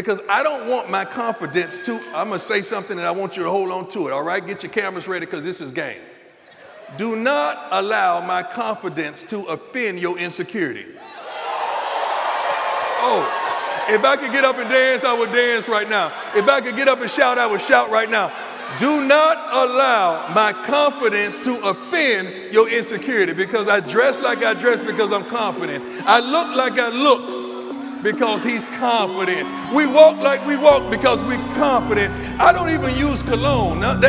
Because I don't want my confidence to, I'm going to say something and I want you to hold on to it, all right? Get your cameras ready because this is game. Do not allow my confidence to offend your insecurity. Oh, if I could get up and dance, I would dance right now. If I could get up and shout, I would shout right now. Do not allow my confidence to offend your insecurity, because I dress like I dress because I'm confident. I look like I look because he's confident. We walk like we walk because we're confident. I don't even use cologne. Now,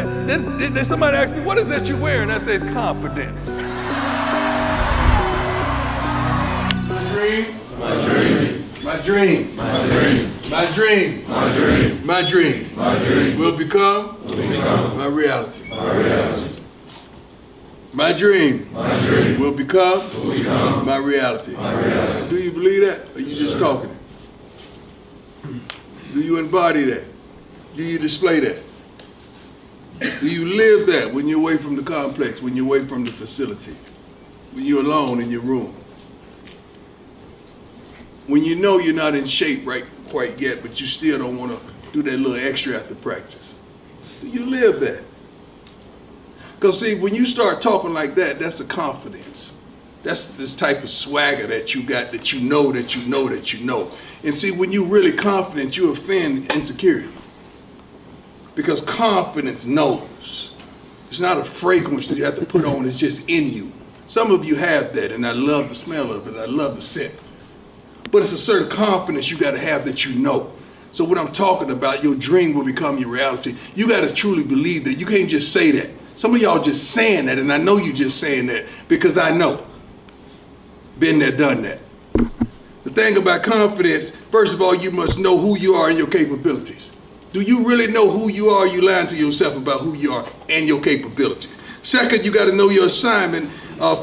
somebody asked me, what is that you wear? And I said, confidence. My dream. My dream. My dream. My dream. My dream. My dream. My dream will become my reality. My reality. My dream will become my reality. My reality. Do you believe that? Or are you just talking it? Do you embody that? Do you display that? Do you live that when you're away from the complex, when you're away from the facility, when you're alone in your room? When you know you're not in shape quite yet, but you still don't want to do that little extra after practice. Do you live that? Because see, when you start talking like that, that's a confidence. That's this type of swagger that you got, that you know, that you know, that you know. And see, when you're really confident, you offend insecurity. Because confidence knows. It's not a fragrance that you have to put on, it's just in you. Some of you have that, and I love the smell of it, I love the scent. But it's a certain confidence you got to have that you know. So what I'm talking about, your dream will become your reality. You got to truly believe that. You can't just say that. Some of y'all just saying that, and I know you just saying that because I know. Been there, done that. The thing about confidence, first of all, you must know who you are and your capabilities. Do you really know who you are? You lying to yourself about who you are and your capabilities. Second, you got to know your assignment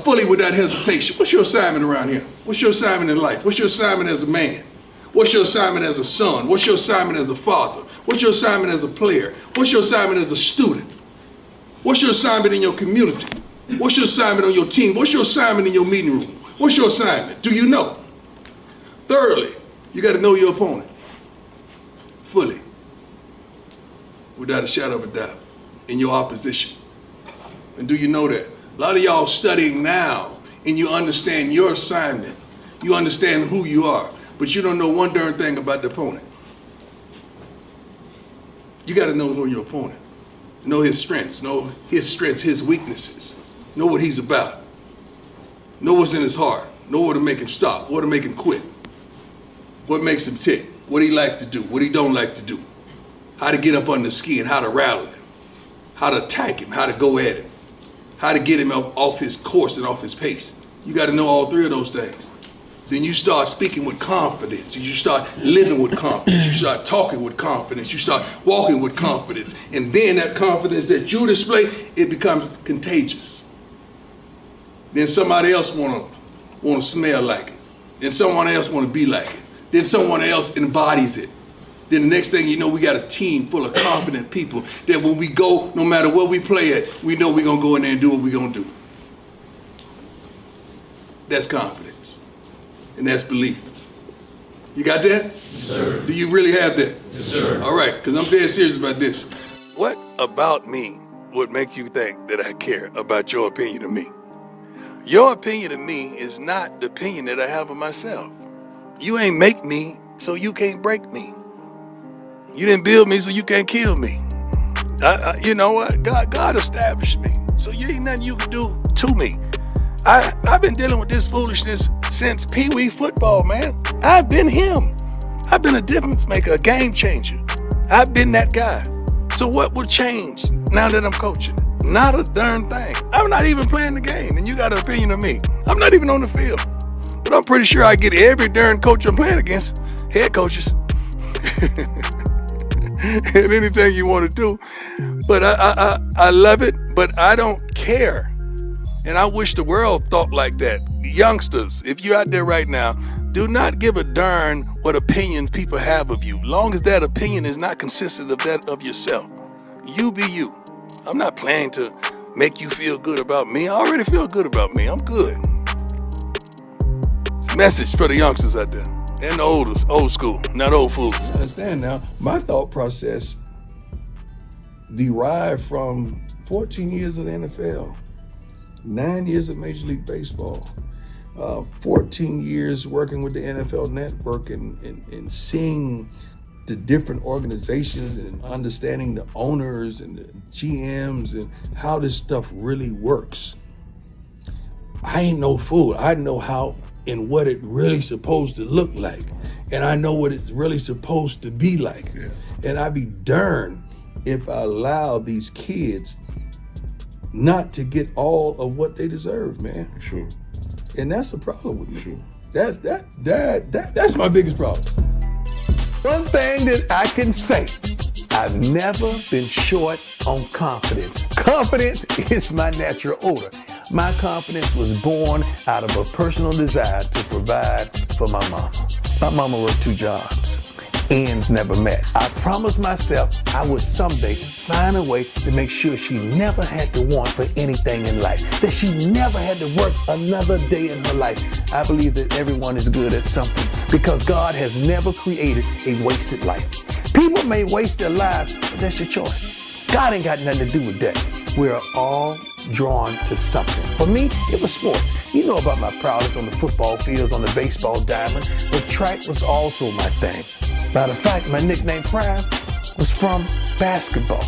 fully without hesitation. What's your assignment around here? What's your assignment in life? What's your assignment as a man? What's your assignment as a son? What's your assignment as a father? What's your assignment as a player? What's your assignment as a student? What's your assignment in your community? What's your assignment on your team? What's your assignment in your meeting room? What's your assignment? Do you know? Thirdly, you got to know your opponent fully, without a shadow of a doubt, in your opposition. And do you know that? A lot of y'all studying now, and you understand your assignment. You understand who you are, but you don't know one darn thing about the opponent. You got to know who your opponent. Know his strengths, his weaknesses. Know what he's about. Know what's in his heart. Know what to make him stop, what to make him quit. What makes him tick, what he likes to do, what he don't like to do. How to get up under the skin, how to rattle him. How to attack him, how to go at him. How to get him off his course and off his pace. You got to know all three of those things. Then you start speaking with confidence. You start living with confidence. You start talking with confidence. You start walking with confidence. And then that confidence that you display, it becomes contagious. Then somebody else want to smell like it. Then someone else want to be like it. Then someone else embodies it. Then the next thing you know, we got a team full of confident people that when we go, no matter what we play at, we know we're going to go in there and do what we're going to do. That's confidence. And that's belief. You got that? Yes, sir. Do you really have that? Yes, sir. All right, because I'm dead serious about this. What about me would make you think that I care about your opinion of me? Your opinion of me is not the opinion that I have of myself. You ain't make me, so you can't break me. You didn't build me, so you can't kill me. You know what? God established me, so you ain't nothing you can do to me. I've been dealing with this foolishness since Pee Wee football, man. I've been him. I've been a difference maker, a game changer. I've been that guy. So what will change now that I'm coaching? Not a darn thing. I'm not even playing the game, and you got an opinion of me. I'm not even on the field. But I'm pretty sure I get every darn coach I'm playing against, head coaches. And anything you want to do. But I love it, but I don't care. And I wish the world thought like that. Youngsters, if you're out there right now, do not give a darn what opinions people have of you, long as that opinion is not consistent of that of yourself. You be you. I'm not planning to make you feel good about me. I already feel good about me. I'm good. Message for the youngsters out there. And the old school, not old food. You understand now? My thought process derived from 14 years of the NFL, 9 years of Major League Baseball, 14 years working with the NFL Network and seeing the different organizations and understanding the owners and the GMs and how this stuff really works. I ain't no fool. I know how and what it really supposed to look like. And I know what it's really supposed to be like. Yeah. And I'd be darned if I allow these kids not to get all of what they deserve, man. Sure. And that's the problem with me. Sure. That's my biggest problem. One thing that I can say, I've never been short on confidence. Confidence is my natural odor. My confidence was born out of a personal desire to provide for my mama. My mama worked 2 jobs. Ends never met. I promised myself I would someday find a way to make sure she never had to want for anything in life, that she never had to work another day in her life. I believe that everyone is good at something because God has never created a wasted life. People may waste their lives, but that's your choice. God ain't got nothing to do with that. We're all drawn to something. For me, it was sports. You know about my prowess on the football fields, on the baseball diamond, but track was also my thing. Matter of fact, my nickname Prime was from basketball.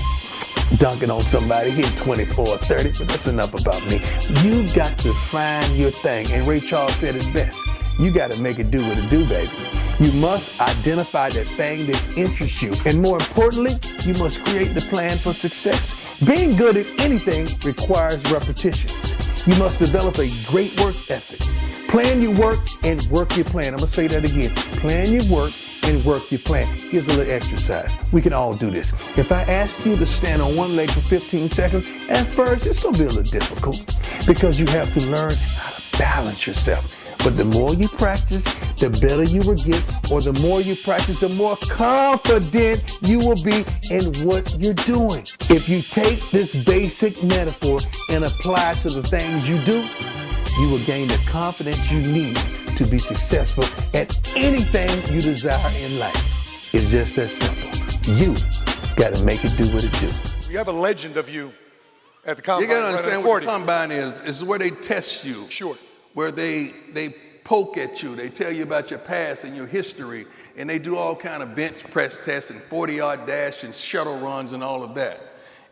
Dunking on somebody, hitting 24 or 30, but that's enough about me. You've got to find your thing, and Ray Charles said it best. You got to make it do what it do, baby. You must identify that thing that interests you. And more importantly, you must create the plan for success. Being good at anything requires repetitions. You must develop a great work ethic. Plan your work and work your plan. I'm going to say that again. Plan your work and work your plan. Here's a little exercise. We can all do this. If I ask you to stand on one leg for 15 seconds, at first it's going to be a little difficult because you have to learn how to balance yourself. But the more you practice, the better you will get, or the more you practice, the more confident you will be in what you're doing. If you take this basic metaphor and apply it to the things you do, you will gain the confidence you need to be successful at anything you desire in life. It's just that simple. You got to make it do what it do. You have a legend of you at the combine. You got to understand what the combine is. It's where they test you. Sure. Where they poke at you. They tell you about your past and your history, and they do all kind of bench press tests and 40-yard dash and shuttle runs and all of that.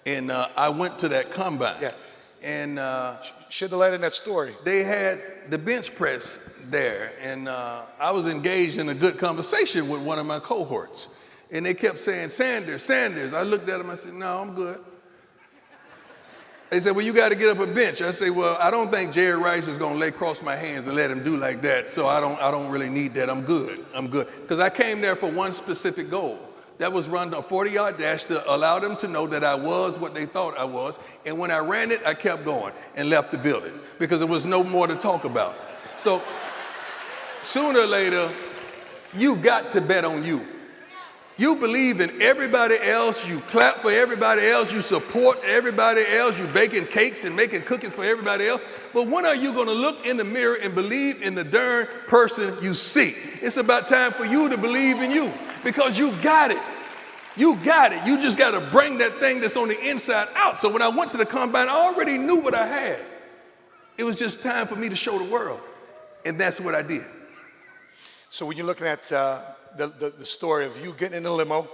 And I went to that combine. Yeah. And shed the light in that story. They had the bench press there, and I was engaged in a good conversation with one of my cohorts. And they kept saying, Sanders, Sanders. I looked at them, I said, no, I'm good. They said, well, you got to get up a bench. I say, well, I don't think Jerry Rice is going to lay across my hands and let him do like that. So I don't really need that. I'm good. Because I came there for one specific goal. That was run a 40-yard dash to allow them to know that I was what they thought I was. And when I ran it, I kept going and left the building because there was no more to talk about. So sooner or later, you've got to bet on you. You believe in everybody else, you clap for everybody else, you support everybody else, you baking cakes and making cookies for everybody else. But when are you going to look in the mirror and believe in the darn person you see? It's about time for you to believe in you because you got it. You got it. You just got to bring that thing that's on the inside out. So when I went to the combine, I already knew what I had. It was just time for me to show the world. And that's what I did. So when you're looking at the story of you getting in a limo,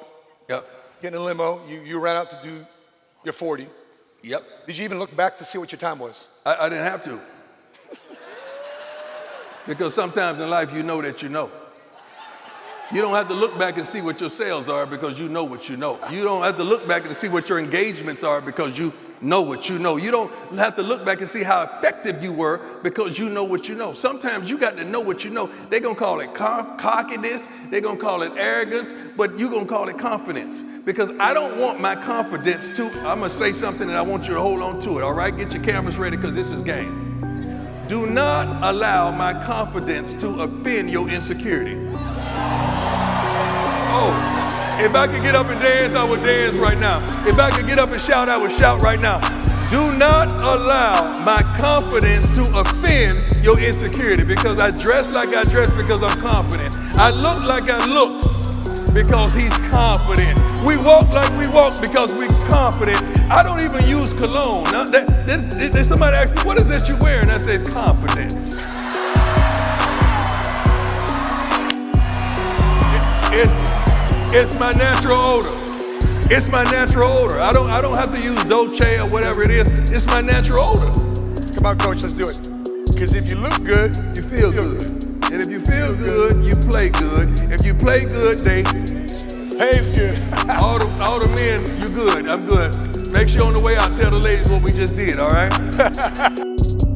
yep. Getting in a limo, you ran out to do your 40. Yep. Did you even look back to see what your time was? I didn't have to. Because sometimes in life you know that you know. You don't have to look back and see what your sales are because you know what you know. You don't have to look back and see what your engagements are because you know what you know. You don't have to look back and see how effective you were because you know what you know. Sometimes you got to know what you know. They're going to call it cockiness. They're going to call it arrogance, but you're going to call it confidence because I don't want my confidence to, I'm going to say something and I want you to hold on to it. All right, get your cameras ready because this is game. Do not allow my confidence to offend your insecurity. Oh, if I could get up and dance, I would dance right now. If I could get up and shout, I would shout right now. Do not allow my confidence to offend your insecurity, because I dress like I dress because I'm confident. I look like I look because he's confident. We walk like we walk because we're confident. I don't even use cologne. Now, somebody asked me, what is that you're wearing? I said, confidence. It's my natural odor. It's my natural odor. I don't have to use Dolce or whatever it is. It's my natural odor. Come on, coach, let's do it. Because if you look good, You feel good. And if you feel good, you play good. If you play good, they pay's good. all the men, you good. I'm good. Make sure on the way out, tell the ladies what we just did, all right?